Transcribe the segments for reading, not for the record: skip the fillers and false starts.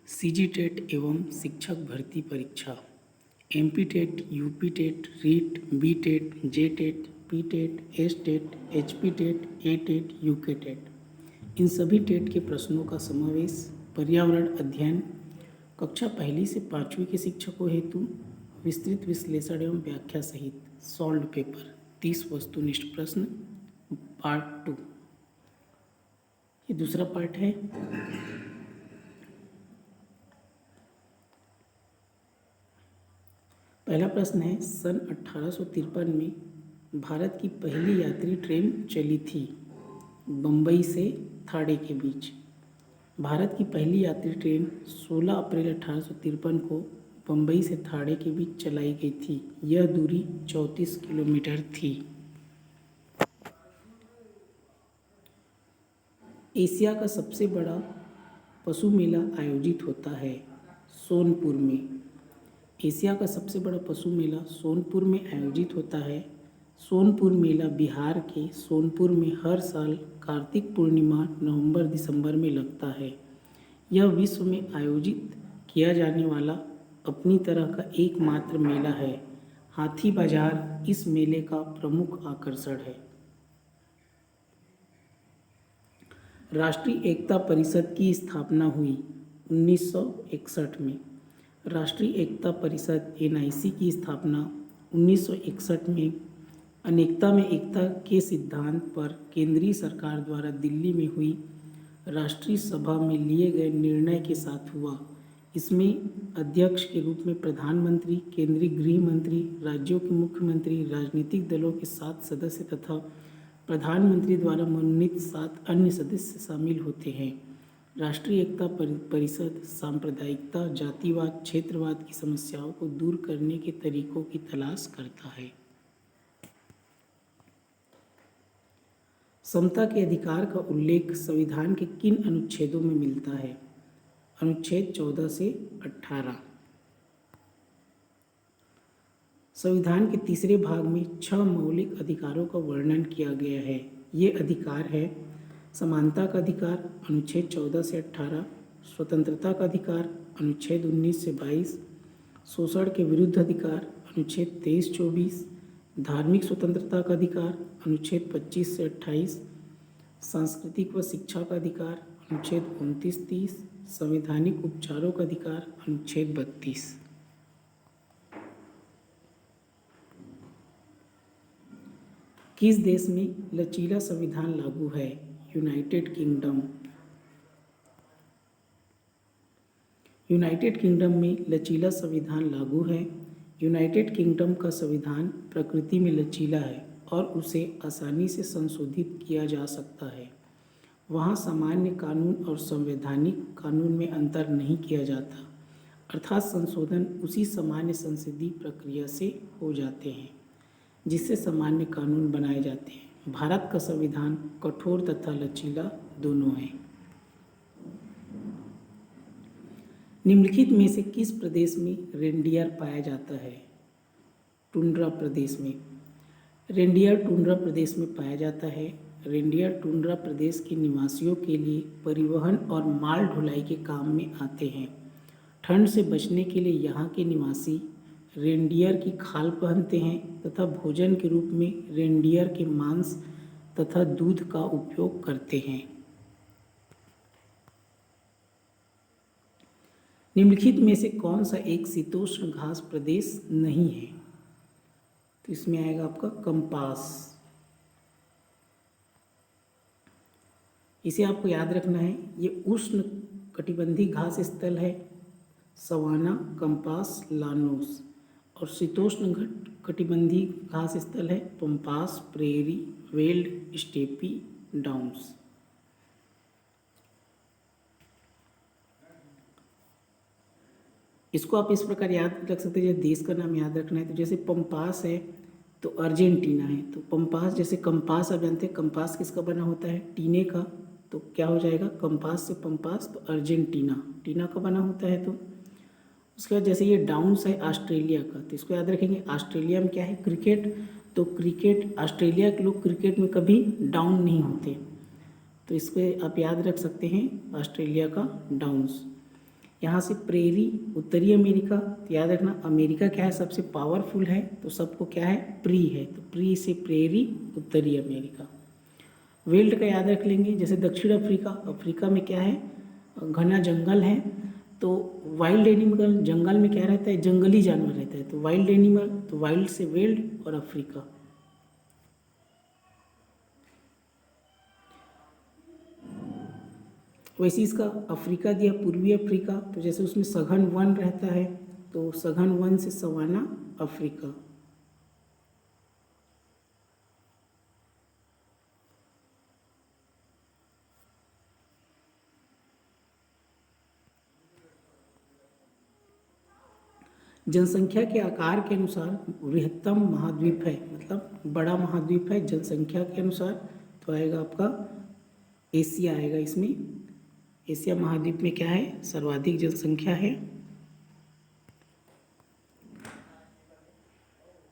CG TET एवं शिक्षक भर्ती परीक्षा, MP TET, UP TET, REET, B TET, J TET, P TET, S TET, HP TET, A TET, UK TET, इन सभी TET के प्रश्नों का समावेश पर्यावरण अध्ययन कक्षा पहली से पाँचवीं के शिक्षकों हेतु विस्तृत विश्लेषण एवं व्याख्या सहित सॉल्व पेपर 30 वस्तुनिष्ठ प्रश्न पार्ट 2। ये दूसरा पार्ट है। पहला प्रश्न है, सन 1853 में भारत की पहली यात्री ट्रेन चली थी बम्बई से थाड़े के बीच। भारत की पहली यात्री ट्रेन 16 अप्रैल 1853 को बम्बई से थाड़े के बीच चलाई गई थी। यह दूरी 34 किलोमीटर थी। एशिया का सबसे बड़ा पशु मेला आयोजित होता है सोनपुर में। एशिया का सबसे बड़ा पशु मेला सोनपुर में आयोजित होता है। सोनपुर मेला बिहार के सोनपुर में हर साल कार्तिक पूर्णिमा नवंबर-दिसंबर में लगता है। यह विश्व में आयोजित किया जाने वाला अपनी तरह का एकमात्र मेला है। हाथी बाजार इस मेले का प्रमुख आकर्षण है। राष्ट्रीय एकता परिषद की स्थापना हुई 1961 में। राष्ट्रीय एकता परिषद NIC की स्थापना 1961 में अनेकता में एकता के सिद्धांत पर केंद्रीय सरकार द्वारा दिल्ली में हुई राष्ट्रीय सभा में लिए गए निर्णय के साथ हुआ। इसमें अध्यक्ष के रूप में प्रधानमंत्री, केंद्रीय गृह मंत्री, राज्यों के मुख्यमंत्री, राजनीतिक दलों के 7 सदस्य तथा प्रधानमंत्री द्वारा मनोनीत 7 अन्य सदस्य शामिल होते हैं। राष्ट्रीय एकता परिषद सांप्रदायिकता, जातिवाद, क्षेत्रवाद की समस्याओं को दूर करने के तरीकों की तलाश करता है। समता के अधिकार का उल्लेख संविधान के किन अनुच्छेदों में मिलता है? अनुच्छेद 14 से 18। संविधान के तीसरे भाग में 6 मौलिक अधिकारों का वर्णन किया गया है। ये अधिकार है समानता का अधिकार अनुच्छेद 14 से 18, स्वतंत्रता का अधिकार अनुच्छेद 19 से 22, शोषण के विरुद्ध अधिकार अनुच्छेद 23-24, धार्मिक स्वतंत्रता का अधिकार अनुच्छेद 25 से 28, सांस्कृतिक व शिक्षा का अधिकार अनुच्छेद 29-30, संवैधानिक उपचारों का अधिकार अनुच्छेद 32। किस देश में लचीला संविधान लागू है? United kingdom. यूनाइटेड किंगडम में लचीला संविधान लागू है। यूनाइटेड किंगडम का संविधान प्रकृति में लचीला है और उसे आसानी से संशोधित किया जा सकता है। वहाँ सामान्य कानून और संवैधानिक कानून में अंतर नहीं किया जाता, अर्थात संशोधन उसी सामान्य संसदीय प्रक्रिया से हो जाते हैं जिससे सामान्य कानून बनाए जाते हैं। भारत का संविधान कठोर तथा लचीला दोनों है। निम्नलिखित में से किस प्रदेश में रेनडियर पाया जाता है? टुंड्रा प्रदेश में। रेनडियर टुंड्रा प्रदेश में पाया जाता है। रेनडियर टुंड्रा प्रदेश के निवासियों के लिए परिवहन और माल ढुलाई के काम में आते हैं। ठंड से बचने के लिए यहाँ के निवासी रेनडियर की खाल पहनते हैं तथा भोजन के रूप में रेनडियर के मांस तथा दूध का उपयोग करते हैं। निम्नलिखित में से कौन सा एक शीतोष्ण घास प्रदेश नहीं है? तो इसमें आएगा आपका कंपास। इसे आपको याद रखना है। ये उष्ण कटिबंधीय घास स्थल है सवाना, कंपास, लानोस, और शीतोष्ण कटिबंधीय घास स्थल है pampas, prairie, weld, steppe, downs. इसको आप इस प्रकार याद रख सकते हैं, जैसे देश का नाम याद रखना है तो जैसे पंपास है तो अर्जेंटीना है, तो पंपास, जैसे कंपास आप जानते हैं कंपास किसका बना होता है? टीने का, तो क्या हो जाएगा? कंपास से पंपास तो अर्जेंटीना टीना का बना होता है। तो उसके बाद जैसे ये डाउन्स है ऑस्ट्रेलिया का, तो इसको याद रखेंगे। ऑस्ट्रेलिया में क्या है? क्रिकेट, तो क्रिकेट ऑस्ट्रेलिया के लोग क्रिकेट में कभी डाउन नहीं होते, तो इसको आप याद रख सकते हैं ऑस्ट्रेलिया का डाउन्स। यहाँ से प्रेरी उत्तरी अमेरिका, तो याद रखना अमेरिका क्या है सबसे पावरफुल है, तो सबको क्या है प्री है, तो प्री से प्रेरी उत्तरी अमेरिका। वेल्ड का याद रख लेंगे, जैसे दक्षिण अफ्रीका, अफ्रीका में क्या है घना जंगल है, तो वाइल्ड एनिमल जंगल में क्या रहता है जंगली जानवर रहता है, तो वाइल्ड एनिमल, तो वाइल्ड से वेल्ड और अफ्रीका। वैसे इसका अफ्रीका दिया पूर्वी अफ्रीका, तो जैसे उसमें सघन वन रहता है, तो सघन वन से सवाना अफ्रीका। जनसंख्या के आकार के अनुसार बृहत्तम महाद्वीप है, मतलब बड़ा महाद्वीप है जनसंख्या के अनुसार, तो आएगा आपका एशिया आएगा इसमें। एशिया महाद्वीप में क्या है सर्वाधिक जनसंख्या है।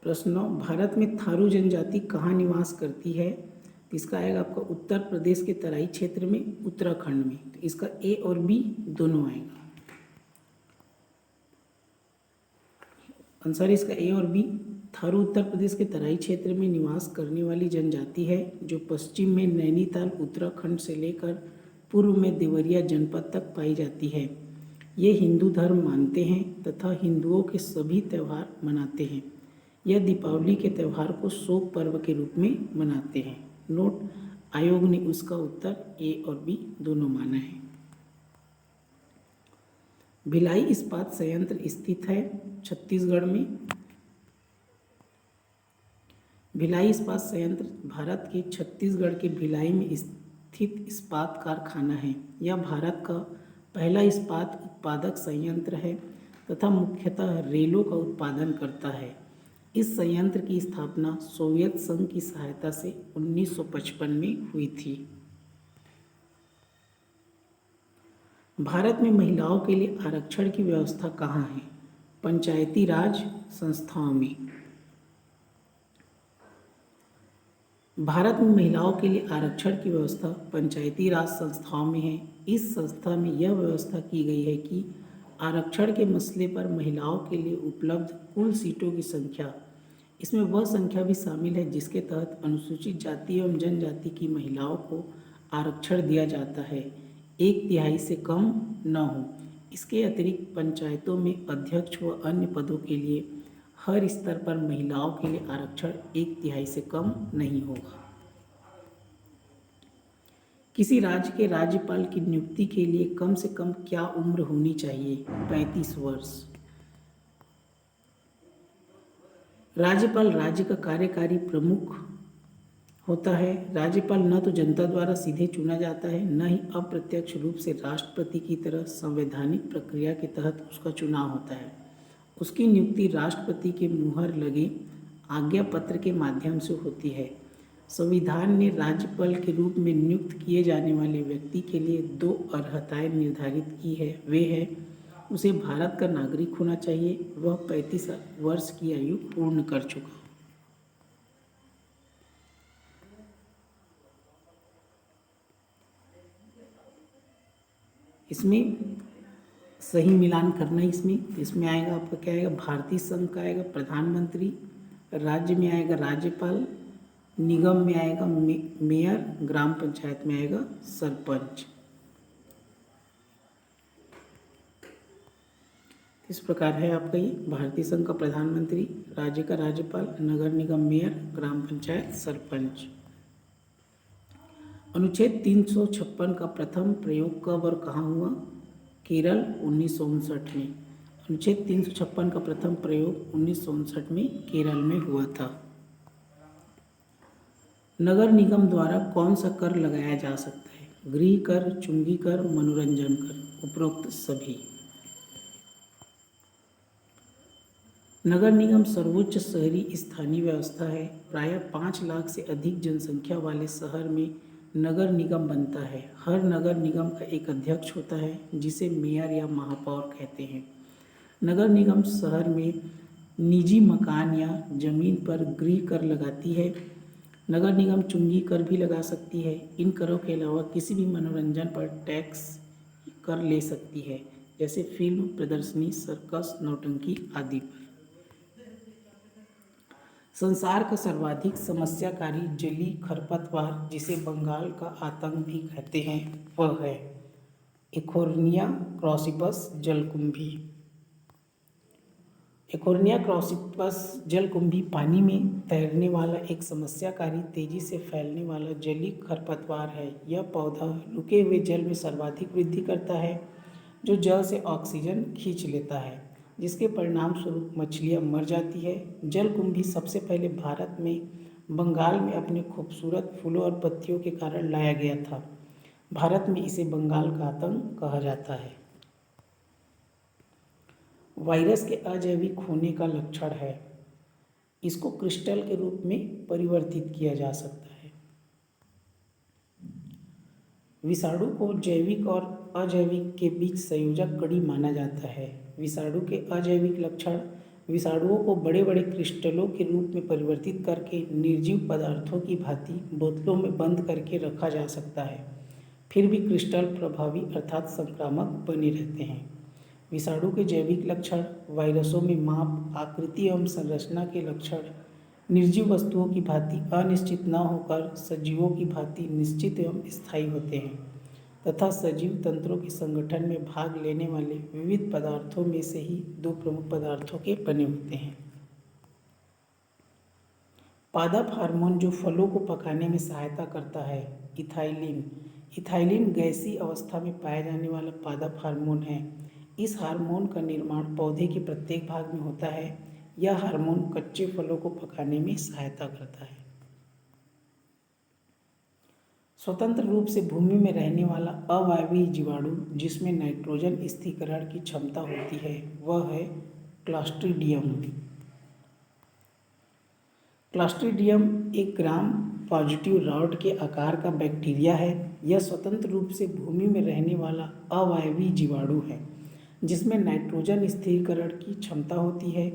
प्रश्न 9, भारत में थारू जनजाति कहाँ निवास करती है, तो इसका आएगा आपका उत्तर प्रदेश के तराई क्षेत्र में, उत्तराखंड में, तो इसका ए और बी दोनों आएगा आंसर। इसका ए और बी। थारू उत्तर प्रदेश के तराई क्षेत्र में निवास करने वाली जनजाति है जो पश्चिम में नैनीताल उत्तराखंड से लेकर पूर्व में देवरिया जनपद तक पाई जाती है। ये हिंदू धर्म मानते हैं तथा हिंदुओं के सभी त्यौहार मनाते हैं। यह दीपावली के त्यौहार को शोक पर्व के रूप में मनाते हैं। नोट, आयोग ने उसका उत्तर ए और बी दोनों माना है। भिलाई इस्पात संयंत्र स्थित है छत्तीसगढ़ में। भिलाई इस्पात संयंत्र भारत के छत्तीसगढ़ के भिलाई में स्थित इस्पात कारखाना है। यह भारत का पहला इस्पात उत्पादक संयंत्र है तथा मुख्यतः रेलों का उत्पादन करता है। इस संयंत्र की स्थापना सोवियत संघ की सहायता से 1955 में हुई थी। भारत में महिलाओं के लिए आरक्षण की व्यवस्था कहाँ है? पंचायती राज संस्थाओं में। भारत में महिलाओं के लिए आरक्षण की व्यवस्था पंचायती राज संस्थाओं में है। इस संस्था में यह व्यवस्था की गई है कि आरक्षण के मसले पर महिलाओं के लिए उपलब्ध कुल सीटों की संख्या, इसमें वह संख्या भी शामिल है जिसके तहत अनुसूचित जाति एवं जनजाति की महिलाओं को आरक्षण दिया जाता है, 1/3 से कम न हो। इसके अतिरिक्त पंचायतों में अध्यक्ष व अन्य पदों के लिए हर स्तर पर महिलाओं के लिए आरक्षण 1/3 से कम नहीं होगा। किसी राज्य के राज्यपाल की नियुक्ति के लिए कम से कम क्या उम्र होनी चाहिए? 35 वर्ष। राज्यपाल राज्य का कार्यकारी प्रमुख होता है। राज्यपाल न तो जनता द्वारा सीधे चुना जाता है, न ही अप्रत्यक्ष रूप से राष्ट्रपति की तरह संवैधानिक प्रक्रिया के तहत उसका चुनाव होता है। उसकी नियुक्ति राष्ट्रपति के मुहर लगे आज्ञा पत्र के माध्यम से होती है। संविधान ने राज्यपाल के रूप में नियुक्त किए जाने वाले व्यक्ति के लिए 2 अर्हताएं निर्धारित की है। वे है, उसे भारत का नागरिक होना चाहिए, वह 35 वर्ष की आयु पूर्ण कर चुका। इसमें सही मिलान करना है। इसमें आएगा आपका क्या आएगा, भारतीय संघ का आएगा प्रधानमंत्री, राज्य में आएगा राज्यपाल, निगम में आएगा मेयर, ग्राम पंचायत में आएगा सरपंच। इस प्रकार है आपका ये भारतीय संघ का प्रधानमंत्री, राज्य का राज्यपाल, नगर निगम मेयर, ग्राम पंचायत सरपंच। अनुच्छेद 356 का प्रथम प्रयोग कब और कहाँ हुआ? केरल 1959 में। अनुच्छेद 356 का प्रथम प्रयोग 1959 में केरल में हुआ था। नगर निगम द्वारा कौन सा कर लगाया जा सकता है? गृह कर, चुंगी कर, मनोरंजन कर, उपरोक्त सभी। नगर निगम सर्वोच्च शहरी स्थानीय व्यवस्था है। प्रायः 5 लाख से अधिक जनसंख्या वाले शहर में नगर निगम बनता है। हर नगर निगम का एक अध्यक्ष होता है जिसे मेयर या महापौर कहते हैं। नगर निगम शहर में निजी मकान या जमीन पर गृह कर लगाती है। नगर निगम चुंगी कर भी लगा सकती है। इन करों के अलावा किसी भी मनोरंजन पर टैक्स कर ले सकती है। जैसे फिल्म प्रदर्शनी, सर्कस, नौटंकी आदि पर। संसार का सर्वाधिक समस्याकारी जलीय खरपतवार, जिसे बंगाल का आतंक भी कहते हैं, वह है एकोर्निया क्रॉसिपस जलकुंभी। एकोर्निया क्रॉसिपस जलकुंभी पानी में तैरने वाला एक समस्याकारी, तेजी से फैलने वाला जलीय खरपतवार है। यह पौधा रुके हुए जल में सर्वाधिक वृद्धि करता है, जो जल से ऑक्सीजन खींच लेता है, जिसके परिणाम स्वरूप मछलियाँ मर जाती है। जलकुंभी सबसे पहले भारत में बंगाल में अपने खूबसूरत फूलों और पत्तियों के कारण लाया गया था। भारत में इसे बंगाल का आतंक कहा जाता है। वायरस के अजैविक होने का लक्षण है, इसको क्रिस्टल के रूप में परिवर्तित किया जा सकता है। विषाणु को जैविक और अजैविक के बीच संयोजक कड़ी माना जाता है। विषाणु के अजैविक लक्षण: विषाणुओं को बड़े बड़े क्रिस्टलों के रूप में परिवर्तित करके निर्जीव पदार्थों की भांति बोतलों में बंद करके रखा जा सकता है, फिर भी क्रिस्टल प्रभावी अर्थात संक्रामक बने रहते हैं। विषाणु के जैविक लक्षण: वायरसों में माप, आकृति एवं संरचना के लक्षण निर्जीव वस्तुओं की भांति अनिश्चित न होकर सजीवों की भांति निश्चित एवं स्थायी होते हैं तथा सजीव तंत्रों के संगठन में भाग लेने वाले विविध पदार्थों में से ही दो प्रमुख पदार्थों के बने होते हैं। पादप हार्मोन जो फलों को पकाने में सहायता करता है, इथाइलिन। इथाइलिन गैसीय अवस्था में पाया जाने वाला पादप हार्मोन है। इस हार्मोन का निर्माण पौधे के प्रत्येक भाग में होता है। यह हार्मोन कच्चे फलों को पकाने में सहायता करता है। स्वतंत्र रूप से भूमि में रहने वाला अवायवीय जीवाणु जिसमें नाइट्रोजन स्थिरीकरण की क्षमता होती है, वह है क्लॉस्ट्रीडियम। क्लॉस्ट्रीडियम एक ग्राम पॉजिटिव रॉड के आकार का बैक्टीरिया है। यह स्वतंत्र रूप से भूमि में रहने वाला अवायवीय जीवाणु है जिसमें नाइट्रोजन स्थिरीकरण की क्षमता होती है।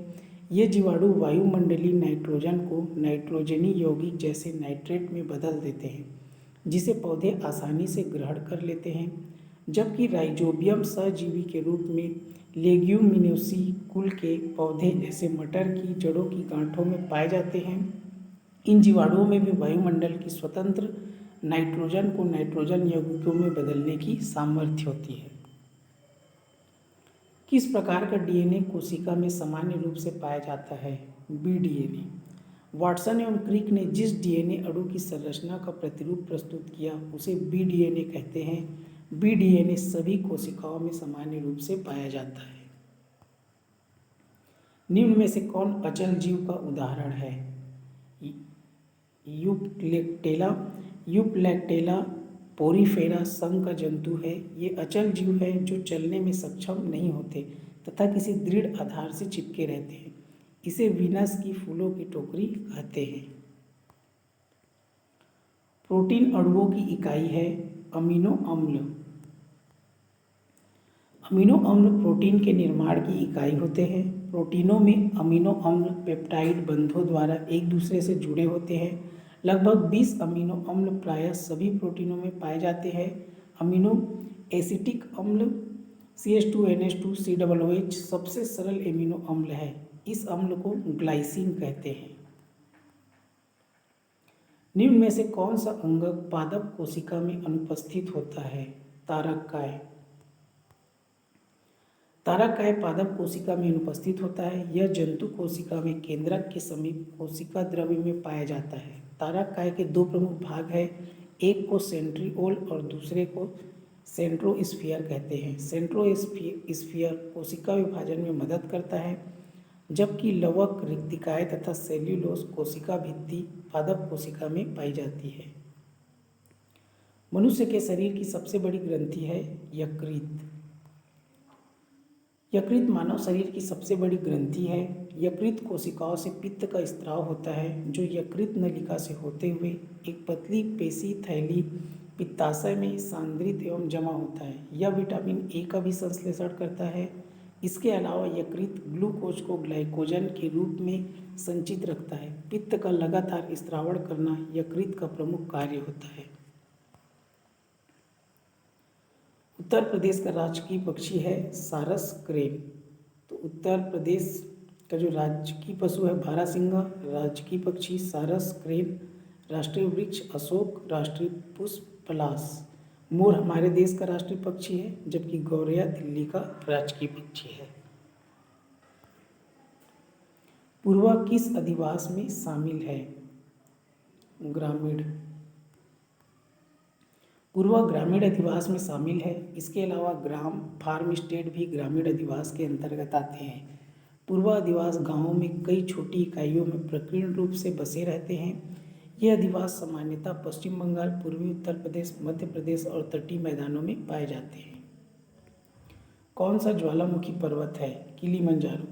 ये जीवाणु वायुमंडलीय नाइट्रोजन को नाइट्रोजनी यौगिक जैसे नाइट्रेट में बदल देते हैं, जिसे पौधे आसानी से ग्रहण कर लेते हैं। जबकि राइजोबियम सहजीवी के रूप में लेग्यूमिनोसी कुल के पौधे जैसे मटर की जड़ों की गांठों में पाए जाते हैं। इन जीवाणुओं में भी वायुमंडल की स्वतंत्र नाइट्रोजन को नाइट्रोजन यौगिकों में बदलने की सामर्थ्य होती है। किस प्रकार का डीएनए कोशिका में सामान्य रूप से पाया जाता है? B DNA. वाटसन एवं क्रिक ने जिस डीएनए अणु की संरचना का प्रतिरूप प्रस्तुत किया उसे बी डीएनए कहते हैं। बी डीएनए सभी कोशिकाओं में सामान्य रूप से पाया जाता है। निम्न में से कौन अचल जीव का उदाहरण है? यूप्लेक्टेला। यूप्लेक्टेला पोरीफेरा संघ का जंतु है। ये अचल जीव है जो चलने में सक्षम नहीं होते तथा किसी दृढ़ आधार से चिपके रहते हैं। इसे वीनस की फूलों की टोकरी कहते हैं। प्रोटीन अणुओं की इकाई है अमीनो अम्ल। अमीनो अम्ल प्रोटीन के निर्माण की इकाई होते हैं। प्रोटीनों में अमीनो अम्ल पेप्टाइड बंधों द्वारा एक दूसरे से जुड़े होते हैं। लगभग 20 अमीनो अम्ल प्रायः सभी प्रोटीनों में पाए जाते हैं। अमीनो एसिटिक अम्ल CH2NH2 COOH सबसे सरल अमीनो अम्ल है। इस अम्ल को ग्लाइसिन कहते हैं। निम्न में से कौन सा अंगक पादप कोशिका में अनुपस्थित होता है? तारककाय। तारककाय पादप कोशिका में अनुपस्थित होता है। यह जंतु कोशिका में केंद्रक के समीप कोशिका द्रव्य में पाया जाता है। तारककाय के दो प्रमुख भाग हैं, एक को सेंट्रिओल और दूसरे को सेंट्रोस्फीयर कहते हैं। सेंट्रोस्फीयर कोशिका विभाजन में मदद करता है, जबकि लवक, रिक्तिकाय तथा सेल्यूलोज कोशिका भित्ति पादप कोशिका में पाई जाती है। मनुष्य के शरीर की सबसे बड़ी ग्रंथि है यकृत। यकृत मानव शरीर की सबसे बड़ी ग्रंथि है। यकृत कोशिकाओं से पित्त का स्त्राव होता है, जो यकृत नलिका से होते हुए एक पतली पेशी थैली पित्ताशय में सांद्रित एवं जमा होता है। यह विटामिन ए का भी संश्लेषण करता है। इसके अलावा यकृत ग्लूकोज को ग्लाइकोजन के रूप में संचित रखता है। पित्त का लगातार स्त्रावण करना यकृत का प्रमुख कार्य होता है। उत्तर प्रदेश का राजकीय पक्षी है सारस क्रेन। तो उत्तर प्रदेश का जो राजकीय पशु है बारहसिंगा, राजकीय पक्षी सारस क्रेन, राष्ट्रीय वृक्ष अशोक, राष्ट्रीय पुष्प पलाश। मोर हमारे देश का राष्ट्रीय पक्षी है, जबकि गौरैया दिल्ली का राजकीय पक्षी है। पूर्वा किस अधिवास में शामिल है? ग्रामीण। पूर्वा ग्रामीण अधिवास में शामिल है। इसके अलावा ग्राम फार्म स्टेट भी ग्रामीण अधिवास के अंतर्गत आते हैं। पूर्वा अधिवास गांवों में कई छोटी इकाइयों में प्रकीर्ण रूप से बसे रहते हैं। ये अधिवास सामान्यतः पश्चिम बंगाल, पूर्वी उत्तर प्रदेश, मध्य प्रदेश और तटीय मैदानों में पाए जाते हैं। कौन सा ज्वालामुखी पर्वत है? किलिमंजारो।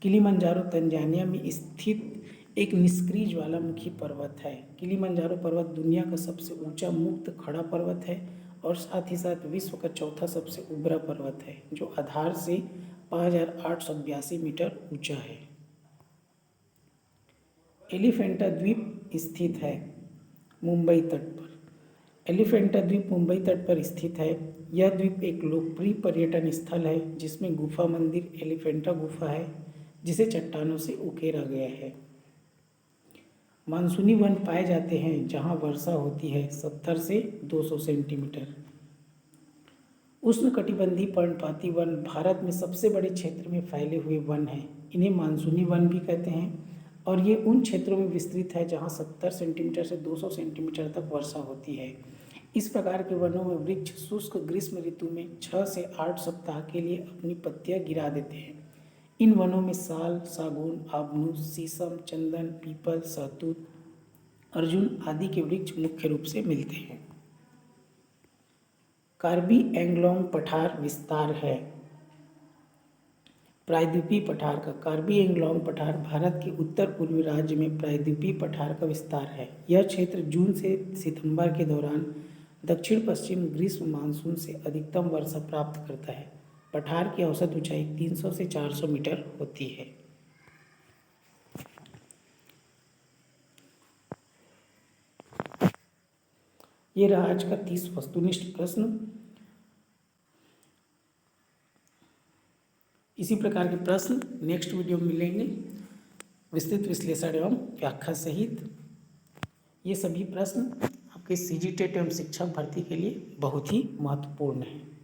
किलिमंजारो तंजानिया में स्थित एक निष्क्रिय ज्वालामुखी पर्वत है। किलिमंजारो पर्वत दुनिया का सबसे ऊंचा मुक्त खड़ा पर्वत है और साथ ही साथ विश्व का चौथा सबसे उबरा पर्वत है, जो आधार से 5882 मीटर ऊंचा है। एलिफेंटा द्वीप स्थित है मुंबई तट पर। एलिफेंटा द्वीप मुंबई तट पर स्थित है। यह द्वीप एक लोकप्रिय पर्यटन स्थल है, जिसमें गुफा मंदिर एलिफेंटा गुफा है, जिसे चट्टानों से उकेरा गया है। मानसूनी वन पाए जाते हैं जहां वर्षा होती है 70 से 200 सेंटीमीटर। उष्णकटिबंधीय पर्णपाती वन भारत में सबसे बड़े क्षेत्र में फैले हुए वन हैं। इन्हें मानसूनी वन भी कहते हैं और ये उन क्षेत्रों में विस्तृत है जहां 70 सेंटीमीटर से 200 सेंटीमीटर तक वर्षा होती है। इस प्रकार के वनों में वृक्ष शुष्क ग्रीष्म ऋतु में 6 से 8 सप्ताह के लिए अपनी पत्तियां गिरा देते हैं। इन वनों में साल, सागौन, आबनूस, शीशम, चंदन, पीपल, सहतूत, अर्जुन आदि के वृक्ष मुख्य रूप से मिलते हैं। कार्बी एंग्लोंग पठार विस्तार है। प्रायद्वीपीय पठार का कार्बी एंग्लोंग पठार भारत के उत्तर पूर्वी राज्य में प्रायद्वीपीय पठार का विस्तार है। यह क्षेत्र जून से सितंबर के दौरान दक्षिण पश्चिम ग्रीष्म मानसून से अधिकतम वर्षा प्राप्त करता है। पठार की औसत ऊंचाई 300 से 400 मीटर होती है। ये रहा आज का 30 वस्तुनिष्ठ प्रश्न। इसी प्रकार के प्रश्न नेक्स्ट वीडियो में मिलेंगे, विस्तृत विश्लेषण एवं व्याख्या सहित। ये सभी प्रश्न आपके CGTET एवं शिक्षक भर्ती के लिए बहुत ही महत्वपूर्ण हैं।